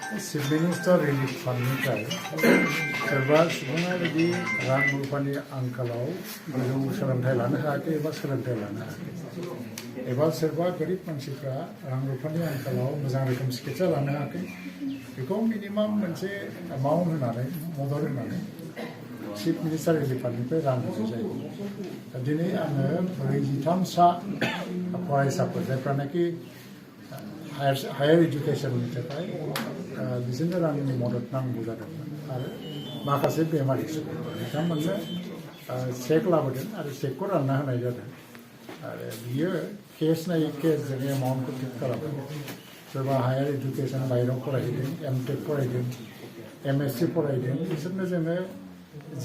chief minister relief फान्डनिफ्राय सोरबा सुबुङा जुदि रां रुफानि आंखालाव गोजौ सोलोंथाइ लानो हायाखै एबा सोलोंथाइ लानो हायाखै एबा सोरबा गोरिब मानसिफ्रा रां रुफानि आंखालाव मोजां रोखोम सिकित्सा लानो हायाखै बेखौ मिनिमाम मोनसे एमाउन्ट होनानै मदद होनानै चिफ मिनिस्टार रिलिफ फान्डनिफ्राय रां होनाय जायो दिनै आङो 43सा फरायसाफोर जायफ्रानाखि हायार एजुकेशननि थाखाय बिसोरनो रांनि मदद नांगौ जादोंमोन आरो माखासे बेमारि सुबुंफोर बिथांमोननो चेक लाबोदों आरो चेकखौ रानना होनाय जादों आरो बियो केस नायै केस जों एमाउन्टखौ थिक खालामो सोरबा हायार एजुकेशन बाहेरायाव फरायहैदों एमटेक फरायदों एमएससि फरायदों बिसोरनो जोङो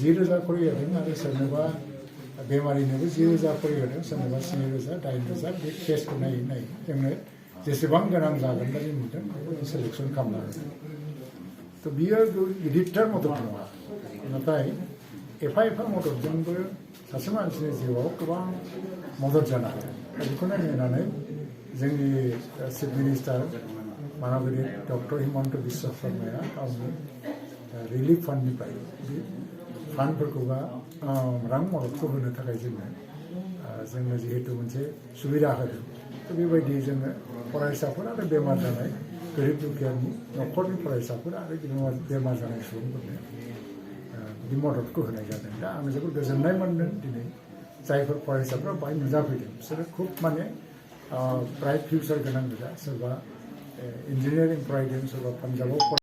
10,000 खरि होदों आरो सोरनोबा बेमारिनोबो 10,000 खरि होदों सोरनोबा 7,000 8,000 बे केसखौ नायै नायै जोंनो जेसेबां गोनां जागोन बायदि नुदों बेखौ सेलेक्सन खालामना होदों तो बियो गिदिरथार मदद नङा नाथाय एफा एफा मददजोंबो सासे मानसिनि जिउआव गोबां मदद जानो हायो बेखौनो नेनानै जोंनि चिफ मिनिस्टार माननीय डक्टर हिमन्त बिश्व शर्माया गावनि रिलिफ फान्डनिफ्राय फान्डफोरखौबा रां मददखौ होनो थाखाय जोंनो जिहेतु मोनसे सुबिदा होदों तो बेबायदि जोङो फरायसाफोर आरो बेमार जानाय गोरिब दुखियानि न'खरनि फरायसाफोर आरो बेमार जानाय सुबुंफोरनो बिदि मददखौ होनाय जादों दा आं जोबोद गोजोननाय मोन्दों दिनै जायफोर फरायसाफ्रा बाहाय नुजाफैदों बिसोरो खुब माने ब्राइट फिउचार गोनां गोजा सोरबा इन्जिनियारिं फरायदों सोरबा पान्जाबाव